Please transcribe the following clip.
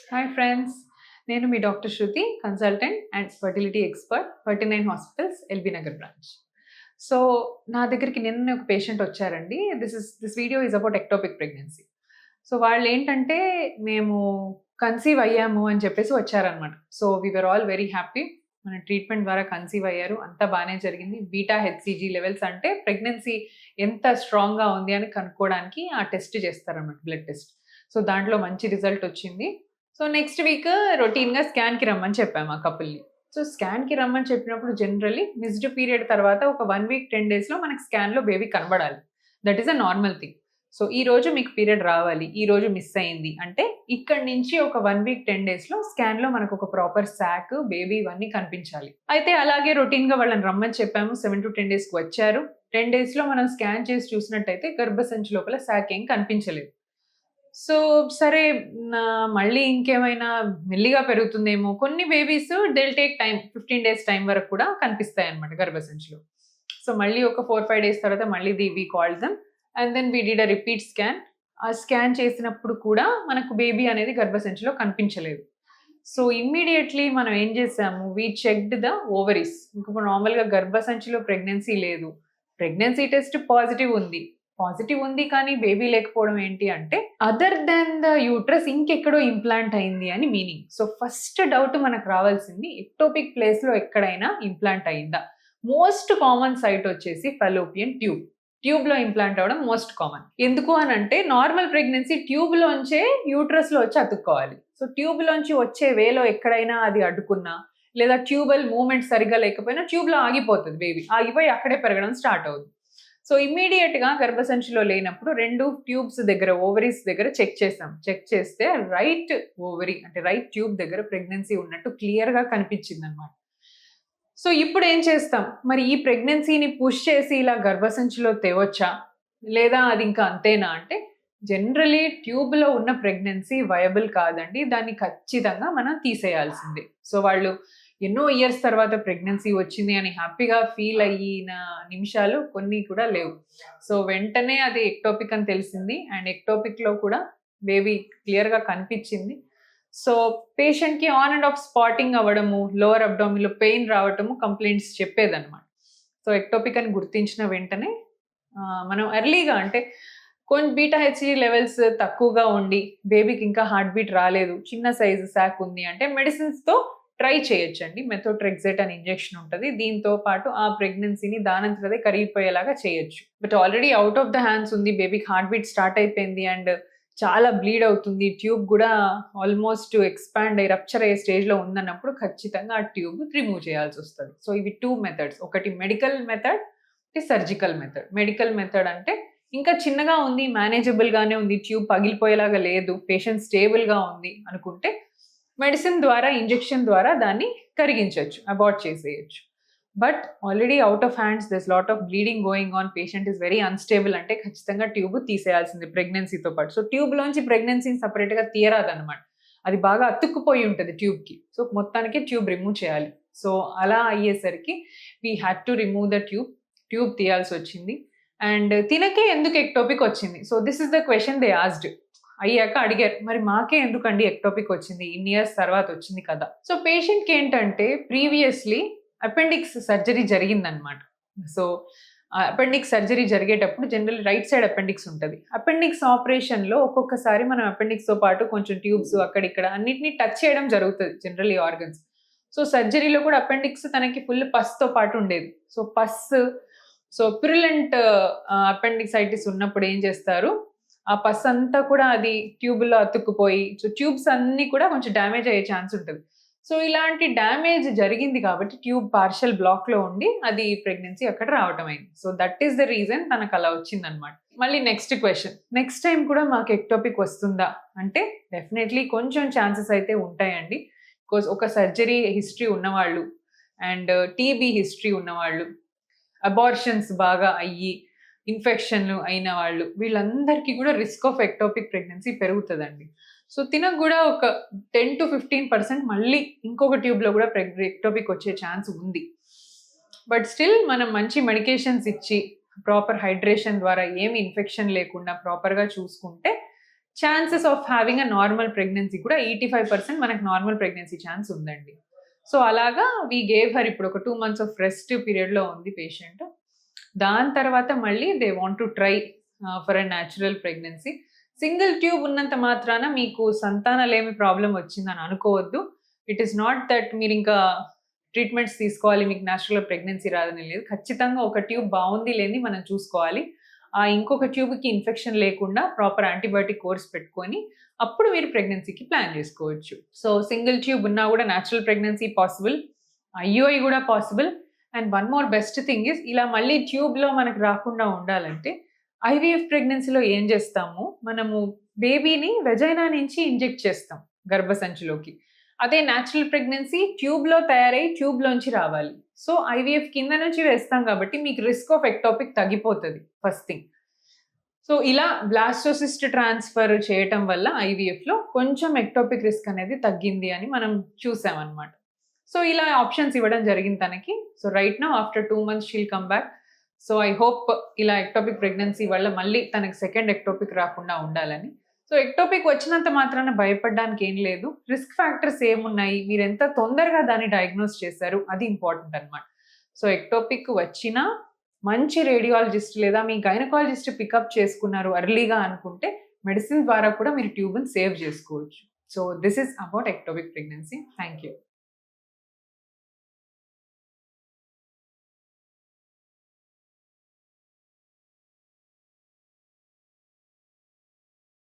Hi friends, నేను మీ doctor Shruti, consultant and fertility expert, 39 hospitals, LB Nagar branch. So నా దగ్గరికి నిన్న ఒక పేషెంట్ వచ్చారండి. This video is about ectopic pregnancy. So వాళ్ళు ఏంటంటే, మేము కన్సీవ్ అయ్యాము అని చెప్పేసి వచ్చారనమాట. So we were all very happy. మన ట్రీట్మెంట్ ద్వారా కన్సీవ్ అయ్యారు, అంతా బాగానే జరిగింది. బీటా హెచ్సిజీ లెవెల్స్ అంటే ప్రెగ్నెన్సీ ఎంత స్ట్రాంగ్గా ఉంది అని కనుక్కోవడానికి ఆ టెస్ట్ చేస్తారన్నమాట, బ్లడ్ టెస్ట్. సో దాంట్లో మంచి రిజల్ట్ వచ్చింది. సో నెక్స్ట్ వీక్ రొటీన్‌గా స్కాన్‌కి రమ్మని చెప్పాము ఆ కపుల్‌ని. సో స్కాన్‌కి రమ్మని చెప్పినప్పుడు జనరల్లీ మిస్డ్ పీరియడ్ తర్వాత ఒక 1 వీక్ 10 డేస్‌లో మనకి స్కాన్‌లో బేబీ కనబడాలి. That is a normal thing. So ఈరోజు మీకు పీరియడ్ రావాలి, ఈరోజు మిస్ అయింది అంటే ఇక్కడి నుంచి ఒక 1 వీక్ 10 డేస్‌లో స్కాన్‌లో మనకు ఒక ప్రాపర్ సాక్, బేబీ ఇవన్నీ కనిపించాలి. అయితే అలాగే రొటీన్‌గా వాళ్ళని రమ్మని చెప్పాము. 7-10 డేస్‌కి వచ్చారు. 10 డేస్‌లో మనం స్కాన్ చేసి చూసినట్టయితే గర్భసంచి లోపల సాక్ ఏం కనిపించలేదు. సో సరే, మళ్ళీ ఇంకేమైనా మెల్లిగా పెరుగుతుందేమో. కొన్ని babies take time, 15 days time వరకు కూడా కనిపిస్తాయన్నమాట గర్భసంచిలో. సో మళ్ళీ ఒక 4-5 డేస్ తర్వాత మళ్ళీ we called them and then we did a repeat scan. ఆ స్కాన్ చేసినప్పుడు కూడా మనకు బేబీ అనేది గర్భసంచిలో కనిపించలేదు. సో ఇమ్మీడియేట్‌లీ మనం ఏం చేసాము, వి చెక్డ్ ద ఓవరీస్. ఇప్పుడు నార్మల్‌గా గర్భసంచిలో ప్రెగ్నెన్సీ లేదు. ప్రెగ్నెన్సీ టెస్ట్ పాజిటివ్ ఉంది. పాజిటివ్ ఉంది కానీ బేబీ లేకపోవడం ఏంటి అంటే, అదర్ దాన్ ద యూట్రస్ ఇంకెక్కడో ఇంప్లాంట్ అయింది అని మీనింగ్. సో ఫస్ట్ డౌట్ మనకు రావాల్సింది, ఎక్టోపిక్ ప్లేస్‌లో ఎక్కడైనా ఇంప్లాంట్ అయిందా? మోస్ట్ కామన్ సైట్ వచ్చేసి ఫాలోపియన్ ట్యూబ్. ట్యూబ్‌లో ఇంప్లాంట్ అవ్వడం మోస్ట్ కామన్. ఎందుకు అనంటే, నార్మల్ ప్రెగ్నెన్సీ ట్యూబ్‌లోంచే యూట్రస్‌లో వచ్చి అతుక్కోవాలి. సో ట్యూబ్‌లోంచి వచ్చే వేలో ఎక్కడైనా అది అడ్డుకున్నా, లేదా ట్యూబల్ మూవ్‌మెంట్ సరిగ్గా లేకపోయినా ట్యూబ్‌లో ఆగిపోతది బేబీ. ఆగిపోయి అక్కడే పెరగడం స్టార్ట్ అవుద్ది. సో ఇమ్మీడియేట్‌గా గర్భసంచిలో లేనప్పుడు 2 ట్యూబ్స్ దగ్గర, ఓవరీస్ దగ్గర చెక్ చేసాం. చెక్ చేస్తే రైట్ ఓవరీ అంటే రైట్ ట్యూబ్ దగ్గర ప్రెగ్నెన్సీ ఉన్నట్టు క్లియర్‌గా కనిపించిందనమాట. సో ఇప్పుడేం చేస్తాం? మరి ఈ ప్రెగ్నెన్సీని పుష్ చేసి ఇలా గర్భసంచిలో తేవచ్చా? లేదా అది ఇంకా అంతేనా అంటే, జనరల్లీ ట్యూబ్‌లో ఉన్న ప్రెగ్నెన్సీ వయబుల్ కాదండి. దాన్ని ఖచ్చితంగా మనం తీసేయాల్సిందే. సో వాళ్ళు ఎన్నో ఇయర్స్ తర్వాత ప్రెగ్నెన్సీ వచ్చింది అని హ్యాపీగా ఫీల్ అయిన నిమిషాలు కొన్ని కూడా లేవు. సో వెంటనే అది ఎక్టోపిక్ అని తెలిసింది. అండ్ ఎక్టోపిక్‌లో కూడా బేబీ క్లియర్‌గా కనిపించింది. సో పేషెంట్‌కి ఆన్ అండ్ ఆఫ్ స్పాటింగ్ అవ్వడము, లోవర్ అబ్డామిన్‌లో పెయిన్ రావటము కంప్లెయింట్స్ చెప్పేదన్నమాట. సో ఎక్టోపిక్ అని గుర్తించిన వెంటనే మనం ఎర్లీగా అంటే బీటా హెచ్‌సీ లెవెల్స్ తక్కువగా ఉండి, బేబీకి ఇంకా హార్ట్ బీట్ రాలేదు, చిన్న సైజు సాక్ ఉంది అంటే మెడిసిన్స్‌తో ట్రై చేయొచ్చండి. మెథోట్రెక్సేట్ అని ఇంజెక్షన్ ఉంటది. దీంతో పాటు ఆ ప్రెగ్నెన్సీని దానంతట అదే కరిగిపోయేలాగా చేయొచ్చు. But already out of the hands ఉంది. బేబీకి హార్ట్ బీట్ స్టార్ట్ అయిపోయింది అండ్ చాలా బ్లీడ్ అవుతుంది. ట్యూబ్ గూడా ఆల్మోస్ట్ ఎక్స్‌పాండ్ అయ్యి రప్చర్ అయ్యే స్టేజ్‌లో ఉందన్నప్పుడు ఖచ్చితంగా ఆ ట్యూబ్ రిమూవ్ చేయాల్సొస్తది. సో ఇవి 2 మెథడ్స్. ఒకటి మెడికల్ మెథడ్, ఒకటి సర్జికల్ మెథడ్. మెడికల్ మెథడ్ అంటే ఇంకా చిన్నగా ఉంది, మేనేజబుల్ గానే ఉంది, ట్యూబ్ పగిలిపోయేలాగా లేదు, పేషెంట్ స్టేబుల్‌గా ఉంది అనుకుంటే మెడిసిన్ ద్వారా, ఇంజెక్షన్ ద్వారా దాన్ని కరిగించొచ్చు, అబార్ట్ చేసేయొచ్చు. But already out of hands, there's lot of bleeding going on, patient is very unstable అంటే ఖచ్చితంగా ట్యూబ్ తీసేయాల్సిందే ప్రెగ్నెన్సీతో పాటు. సో ట్యూబ్‌లోంచి ప్రెగ్నెన్సీని సెపరేట్‌గా తీయరాదనమాట. అది బాగా అతుక్కుపోయి ఉంటది ట్యూబ్‌కి. సో మొత్తానికి ట్యూబ్ రిమూవ్ చేయాలి. సో అలా అయ్యేసరికి we had to remove the tube. Tube తీయాల్సొచ్చింది. అండ్ తినకే ఎందుకు ఎక్టోపిక్ వచ్చింది? So this is the question they asked. అయ్యాక అడిగారు, మరి మాకే ఎందుకండి ఎక్టోపిక్ వచ్చింది? ఇన్ని ఇయర్స్ తర్వాత వచ్చింది కదా! సో పేషెంట్‌కి ఏంటంటే ప్రీవియస్‌లీ అపెండిక్స్ సర్జరీ జరిగిందనమాట. సో అపెండిక్స్ సర్జరీ జరిగేటప్పుడు జనరల్లీ రైట్ సైడ్ అపెండిక్స్ ఉంటది. అపెండిక్స్ ఆపరేషన్‌లో ఒక్కొక్కసారి మనం అపెండిక్స్‌తో పాటు కొంచెం ట్యూబ్స్ అక్కడిక్కడ అన్నిటిని టచ్ చేయడం జరుగుతది జనరల్లీ ఆర్గన్స్. సో సర్జరీలో కూడా అపెండిక్స్ తనకి ఫుల్ పస్‌తో పాటు ఉండేది. సో పస్, సో ప్యూరిలెంట్ అపెండిసైటిస్ ఉన్నప్పుడు ఏం చేస్తారు, ఆ పస్ అంతా కూడా అది ట్యూబ్‌లో అతుక్కుపోయి, సో ట్యూబ్స్ అన్నీ కూడా కొంచెం డ్యామేజ్ అయ్యే ఛాన్స్ ఉంటది. సో ఇలాంటి డ్యామేజ్ జరిగింది కాబట్టి ట్యూబ్ పార్షియల్ బ్లాక్‌లో ఉండి అది ప్రెగ్నెన్సీ అక్కడ రావటం అయింది. So that is the reason తనకలా వచ్చిందనమాట. మళ్ళీ నెక్స్ట్ క్వెషన్. నెక్స్ట్ టైమ్ కూడా మాకు ఎక్టోపిక్ వస్తుందా? అంటే డెఫినైట్‌లీ కొంచెం ఛాన్సెస్ అయితే ఉంటాయండి. బికాజ్ ఒక సర్జరీ హిస్టరీ ఉన్నవాళ్ళు అండ్ టీబీ హిస్టరీ ఉన్నవాళ్ళు, అబార్షన్స్ బాగా అయ్యి, ఇన్ఫెక్షన్‌లు అయిన వాళ్ళు, వీళ్ళందరికీ కూడా రిస్క్ ఆఫ్ ఎక్టోపిక్ ప్రెగ్నెన్సీ పెరుగుతదండి. సో తినకు గూడా ఒక 10-15% మళ్ళీ ఇంకొక ట్యూబ్‌లో గూడా ఎక్టోపిక్ వచ్చే ఛాన్స్ ఉంది. బట్ స్టిల్ మనం మంచి మెడికేషన్స్ ఇచ్చి, ప్రాపర్ హైడ్రేషన్ ద్వారా ఏమి ఇన్ఫెక్షన్ లేకుండా ప్రాపర్‌గా చూసుకుంటే chances of having a normal pregnancy కూడా 85% మనకు నార్మల్ ప్రెగ్నెన్సీ ఛాన్స్ ఉందండి. సో అలాగా వీ గేవ్ హర్ ఇప్పుడు ఒక 2 months ఆఫ్ రెస్ట్ పీరియడ్‌లో ఉంది పేషెంట్. దాని తర్వాత మళ్ళీ they want to try for a natural pregnancy. Single tube ఉన్నంత మాత్రాన మీకు సంతానలేమి ప్రాబ్లమ్ వచ్చిందని అనుకోవద్దు. ఇట్ ఈస్ నాట్ దట్ మీరింకా ట్రీట్మెంట్స్ తీసుకోవాలి, మీకు న్యాచురల్‌గా ప్రెగ్నెన్సీ రాదని లేదు. ఖచ్చితంగా ఒక ట్యూబ్ బావుంది లేనిది మనం చూసుకోవాలి. ఇంకొక ట్యూబ్‌కి ఇన్ఫెక్షన్ లేకుండా ప్రాపర్ యాంటీబయాటిక్ కోర్స్ పెట్టుకొని అప్పుడు మీరు ప్రెగ్నెన్సీకి ప్లాన్ చేసుకోవచ్చు. సో సింగిల్ ట్యూబ్ ఉన్నా కూడా న్యాచురల్ ప్రెగ్నెన్సీ పాసిబుల్, ఐయుఐ కూడా possible. And one more best thing is ఇలా మళ్ళీ ట్యూబ్‌లో మనకు రాకుండా ఉండాలంటే ఐవీఎఫ్ ప్రెగ్నెన్సీలో ఏం చేస్తాము, మనము బేబీని వెజైనా నుంచి ఇంజెక్ట్ చేస్తాం గర్భసంచిలోకి. అదే న్యాచురల్ ప్రెగ్నెన్సీ ట్యూబ్‌లో తయారై ట్యూబ్‌లోంచి రావాలి. సో ఐవీఎఫ్ కింద నుంచి వేస్తాం కాబట్టి మీకు రిస్క్ ఆఫ్ ఎక్టోపిక్ తగ్గిపోతది ఫస్ట్ థింగ్. సో ఇలా బ్లాస్టోసిస్ట్ ట్రాన్స్‌ఫర్ చేయటం వల్ల ఐవీఎఫ్‌లో కొంచెం ఎక్టోపిక్ రిస్క్ అనేది తగ్గింది అని మనం చూసామన్నమాట. సో ఇలా ఆప్షన్స్ ఇవ్వడం జరిగింది తనకి. So right now after 2 months she'll come back. So I hope ఇలా ఎక్టోపిక్ ప్రెగ్నెన్సీ వల్ల మళ్ళీ తనకి సెకండ్ ఎక్టోపిక్ రాకుండా ఉండాలని. సో ఎక్టోపిక్ వచ్చినంత మాత్రాన భయపడడానికి ఏం లేదు. రిస్క్ ఫ్యాక్టర్స్ ఏమున్నాయి, మీరు ఎంత తొందరగా దాన్ని డయాగ్నోస్ చేశారు, అది ఇంపార్టెంట్ అన్నమాట. సో ఎక్టోపిక్ వచ్చినా మంచి రేడియాలజిస్ట్ లేదా మీ గైనకాలజిస్ట్ పికప్ చేసుకున్నారు ఎర్లీగా అనుకుంటే మెడిసిన్ ద్వారా కూడా మీరు ట్యూబ్‌ని సేవ్ చేసుకోవచ్చు. So this is about ectopic pregnancy. Thank you.